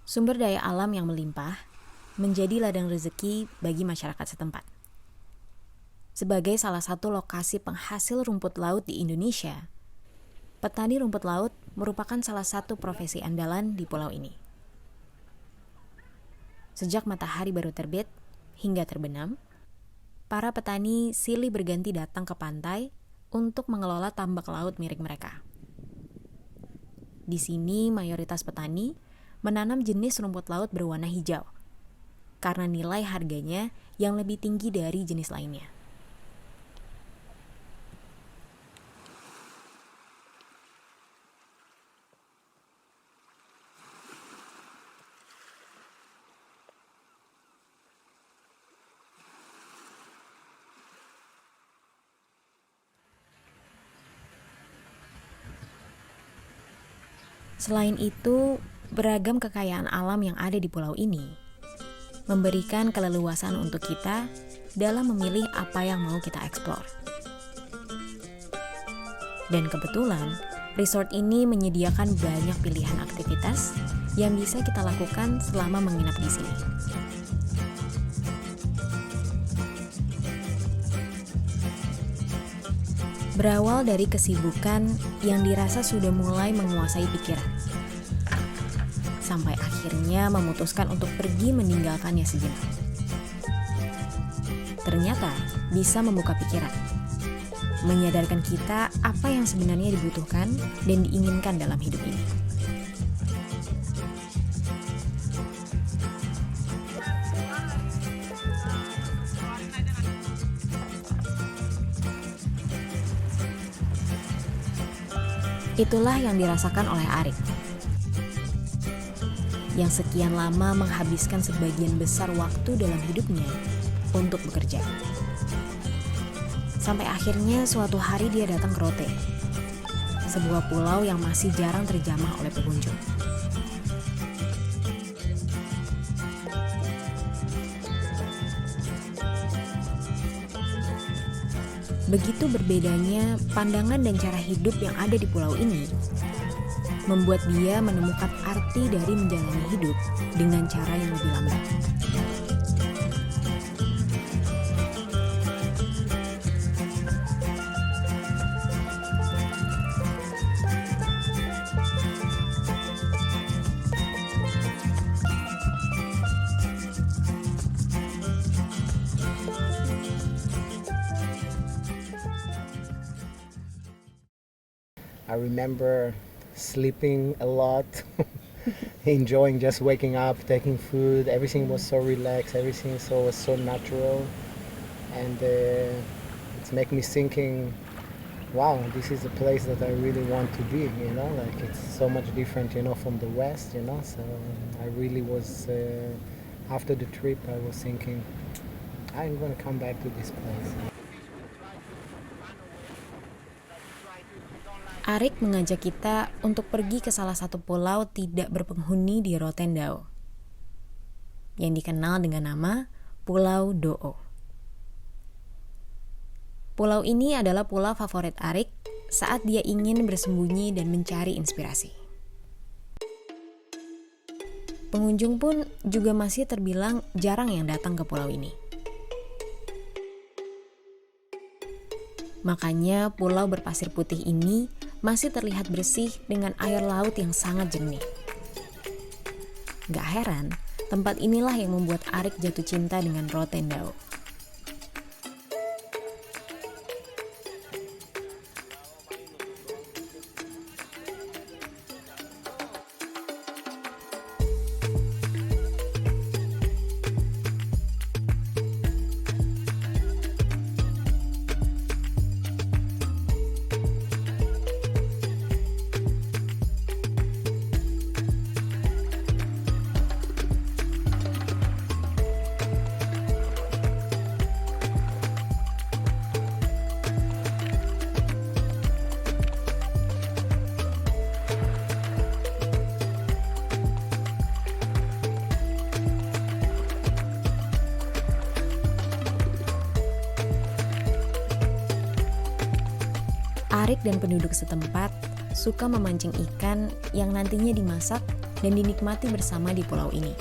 Sumber daya alam yang melimpah menjadi ladang rezeki bagi masyarakat setempat. Sebagai salah satu lokasi penghasil rumput laut di Indonesia, petani rumput laut merupakan salah satu profesi andalan di pulau ini. Sejak matahari baru terbit hingga terbenam, para petani silih berganti datang ke pantai untuk mengelola tambak laut milik mereka. Di sini mayoritas petani menanam jenis rumput laut berwarna hijau karena nilai harganya yang lebih tinggi dari jenis lainnya. Selain itu, beragam kekayaan alam yang ada di pulau ini memberikan keleluasan untuk kita dalam memilih apa yang mau kita eksplor. Dan kebetulan, resort ini menyediakan banyak pilihan aktivitas yang bisa kita lakukan selama menginap di sini. Berawal dari kesibukan yang dirasa sudah mulai menguasai pikiran, sampai akhirnya memutuskan untuk pergi meninggalkannya sejenak. Ternyata bisa membuka pikiran, menyadarkan kita apa yang sebenarnya dibutuhkan dan diinginkan dalam hidup ini. Itulah yang dirasakan oleh Arik, yang sekian lama menghabiskan sebagian besar waktu dalam hidupnya untuk bekerja. Sampai akhirnya suatu hari dia datang ke Rote, sebuah pulau yang masih jarang terjamah oleh pengunjung. Begitu berbedanya pandangan dan cara hidup yang ada di pulau ini, membuat dia menemukan arti dari menjalani hidup dengan cara yang lebih lambat. I remember sleeping a lot, enjoying just waking up, taking food. Everything was so relaxed, everything was so natural, and it's making me thinking, wow, this is a place that I really want to be. Like it's so much different, from the West. So I really was after the trip, I was thinking, I'm gonna come back to this place. Arik mengajak kita untuk pergi ke salah satu pulau tidak berpenghuni di Rotendao, yang dikenal dengan nama Pulau Doo. Pulau ini adalah pulau favorit Arik saat dia ingin bersembunyi dan mencari inspirasi. Pengunjung pun juga masih terbilang jarang yang datang ke pulau ini. Makanya pulau berpasir putih ini masih terlihat bersih dengan air laut yang sangat jernih. Gak heran, tempat inilah yang membuat Arik jatuh cinta dengan Rotendao. Arik dan penduduk setempat suka memancing ikan yang nantinya dimasak dan dinikmati bersama di pulau ini.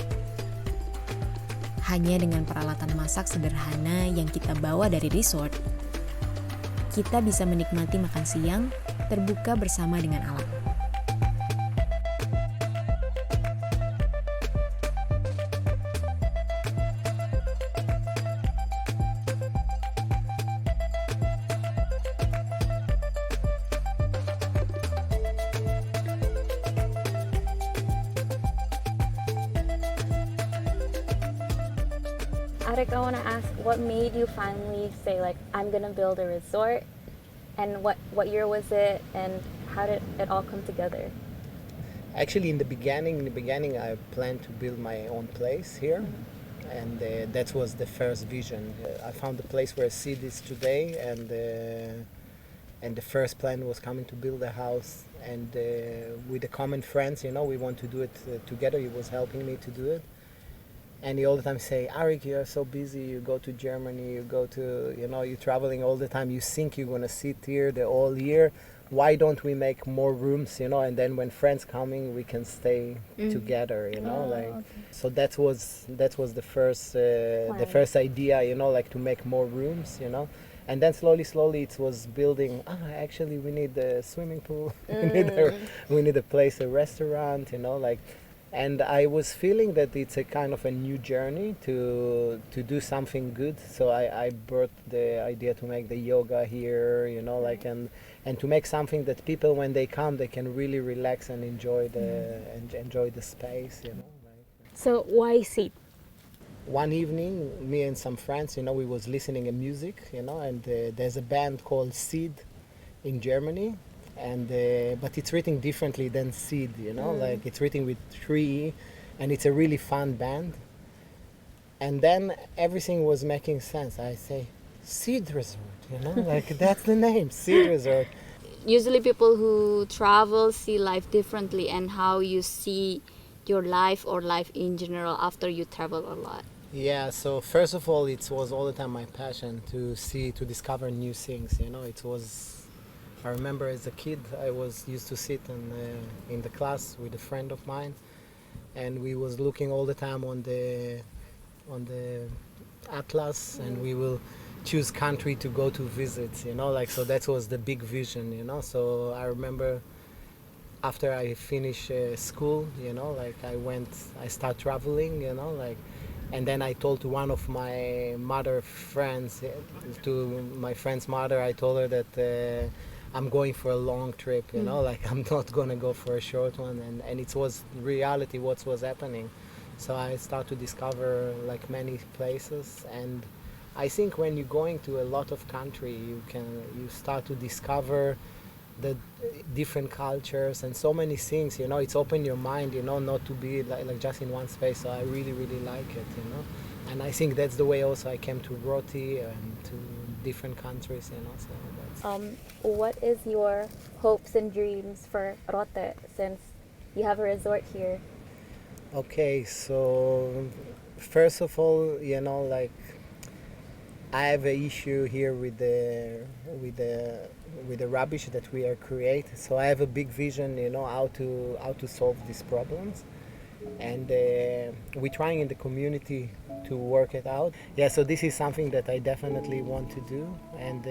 Hanya dengan peralatan masak sederhana yang kita bawa dari resort, kita bisa menikmati makan siang terbuka bersama dengan alam. Arik, I want to ask, what made you finally say, like, I'm going to build a resort? And what year was it? And how did it all come together? Actually, in the beginning, I planned to build my own place here, and that was the first vision. I found the place where Seed is today, and the first plan was coming to build a house. And with the common friends, we want to do it together. He was helping me to do it. And he all the time say, Arik, you're so busy, you go to Germany, you go to, you're traveling all the time, you think you're going to sit here the whole year. Why don't we make more rooms, and then when friends coming, we can stay together, Okay. So that was the first idea, like to make more rooms, And then slowly it was building, actually we need a swimming pool, we need a place, a restaurant, And I was feeling that it's a kind of a new journey to do something good. So I brought the idea to make the yoga here, and to make something that people, when they come, they can really relax and enjoy the space, So why Seed? One evening, me and some friends, we was listening to music, and there's a band called Seed in Germany. And but it's written differently than Seed, like it's written with 3E, and it's a really fun band. And then everything was making sense. I say, Seed Resort, like that's the name, Seed Resort. Usually people who travel see life differently, and how you see your life or life in general after you travel a lot. Yeah, so first of all, it was all the time my passion to discover new things, it was. I remember as a kid, I was used to sit in the class with a friend of mine, and we was looking all the time on the atlas, and we will choose country to go to visit, so that was the big vision, So I remember after I finished school, I start traveling, and then I told to one of my friend's mother, I told her that. I'm going for a long trip, like I'm not gonna go for a short one, and it was reality what was happening. So I start to discover like many places, and I think when you're going to a lot of country, you start to discover the different cultures and so many things, it's open your mind, not to be like just in one space. So I really like it, and I think that's the way also I came to Roti and to different countries, so What is your hopes and dreams for Rote, since you have a resort here? Okay, so first of all, like I have an issue here with the rubbish that we are create. So I have a big vision, how to solve these problems, and we're trying in the community to work it out. Yeah, so this is something that I definitely want to do, and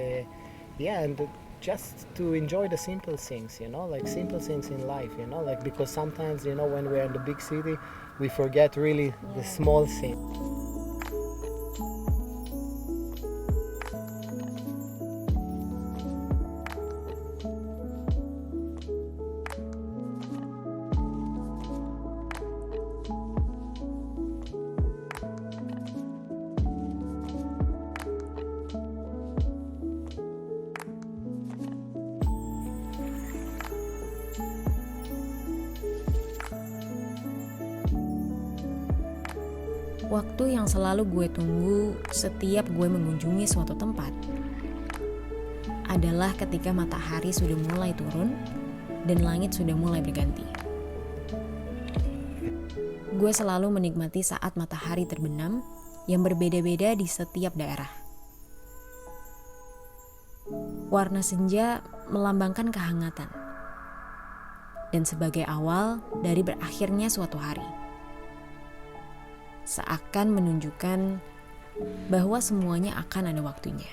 and just to enjoy the simple things, like simple things in life, like because sometimes, when we're in the big city, we forget really the small things. Waktu yang selalu gue tunggu setiap gue mengunjungi suatu tempat adalah ketika matahari sudah mulai turun dan langit sudah mulai berganti. Gue selalu menikmati saat matahari terbenam yang berbeda-beda di setiap daerah. Warna senja melambangkan kehangatan. dan sebagai awal dari berakhirnya suatu hari. Seakan menunjukkan bahwa semuanya akan ada waktunya.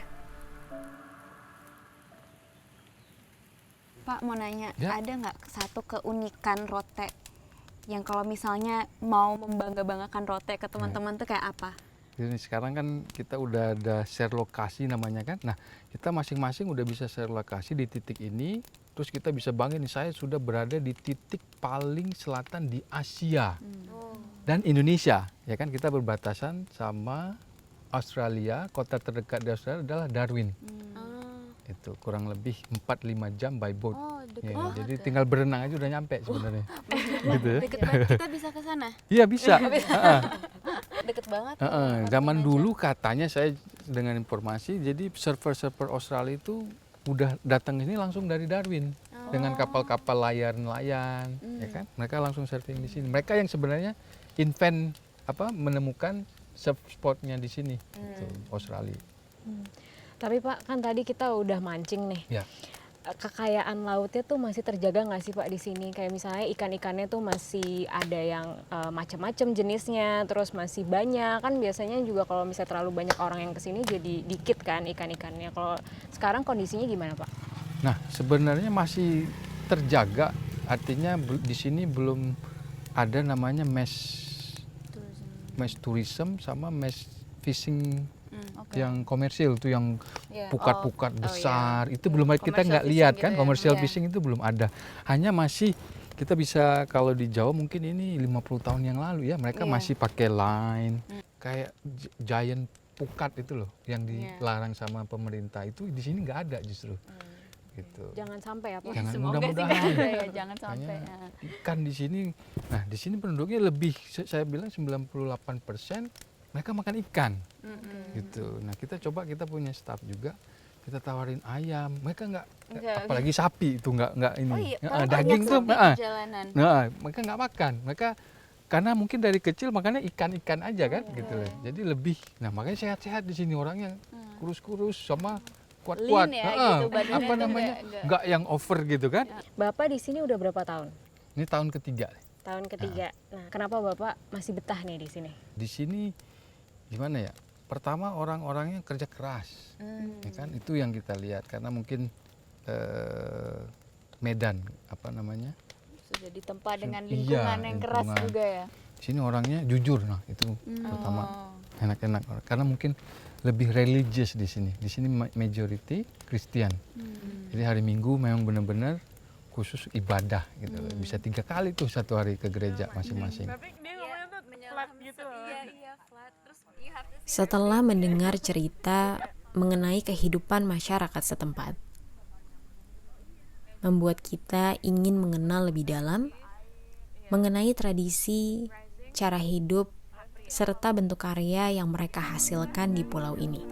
Pak mau nanya, Ya. ada nggak satu keunikan Rote yang kalau misalnya mau membangga-banggakan Rote ke teman-teman tuh kayak apa? Jadi sekarang kan kita udah ada share lokasi namanya kan. Nah, kita masing-masing udah bisa share lokasi di titik ini. Terus kita bisa bangga nih, saya sudah berada di titik paling selatan di Asia dan Indonesia. Ya kan, kita berbatasan sama Australia. Kota terdekat di Australia adalah Darwin. Itu kurang lebih 4-5 jam by boat. Oh, deket Ya, banget jadi ya. tinggal berenang aja udah nyampe sebenarnya. Gitu ya. Deket banget, kita bisa ke sana. Iya bisa. Heeh. Deket banget. Heeh, zaman dulu katanya saya dengan informasi, jadi server-server Australia itu udah datang ke sini langsung dari Darwin dengan kapal-kapal layar nelayan, ya kan? Mereka langsung surfing di sini. Mereka yang sebenarnya menemukan surf spotnya di sini, itu Australia. Tapi Pak, kan tadi kita udah mancing nih. Ya. Kekayaan lautnya tuh masih terjaga nggak sih Pak di sini? Kayak misalnya ikan-ikannya tuh masih ada yang macam-macam jenisnya, terus masih banyak kan biasanya juga kalau misalnya terlalu banyak orang yang kesini jadi dikit kan ikan-ikannya. Kalau sekarang kondisinya gimana Pak? Nah, sebenarnya masih terjaga, artinya di sini belum ada namanya mass tourism sama mass fishing yang komersil tuh, yang pukat-pukat besar itu belum kita nggak lihat kan, commercial fishing itu belum ada. Hanya masih kita bisa, kalau di Jawa mungkin ini 50 tahun yang lalu ya, mereka masih pakai line kayak giant pukat itu loh yang dilarang sama pemerintah, itu di sini nggak ada justru. Gitu. Jangan sampai ya Pak. Jangan, Semoga sih mudah-mudahan. nggak ada ya, jangan sampai. Makanya ikan di sini, nah di sini penduduknya lebih, saya bilang 98% mereka makan ikan, gitu. Nah kita punya staff juga, kita tawarin ayam, mereka nggak, apalagi sapi itu nggak ini. Oh iya, Daging tuh, jalanan. mereka nggak makan, mereka karena mungkin dari kecil makannya ikan-ikan aja kan, gitu loh. Jadi lebih, nah makanya sehat-sehat di sini, orangnya kurus-kurus sama kuat-kuat, Lean ya, gitu, badannya apa tuh namanya, nggak- nggak yang over gitu kan. Bapak di sini udah berapa tahun? Ini tahun ketiga. Tahun ketiga. Nah, kenapa Bapak masih betah nih di sini? Di sini gimana ya? Pertama orang-orangnya kerja keras, ya kan? Itu yang kita lihat karena mungkin Medan apa namanya? Sudah ditempa dengan Iya, lingkungan yang keras lingkungan. juga ya. Di sini orangnya jujur, nah itu pertama enak-enak karena mungkin lebih religious di sini. Di sini majority Kristen. Jadi hari Minggu memang benar-benar khusus ibadah gitu. Bisa 3 kali tuh satu hari ke gereja masing-masing. Setelah mendengar cerita mengenai kehidupan masyarakat setempat, membuat kita ingin mengenal lebih dalam mengenai tradisi, cara hidup, serta bentuk karya yang mereka hasilkan di pulau ini.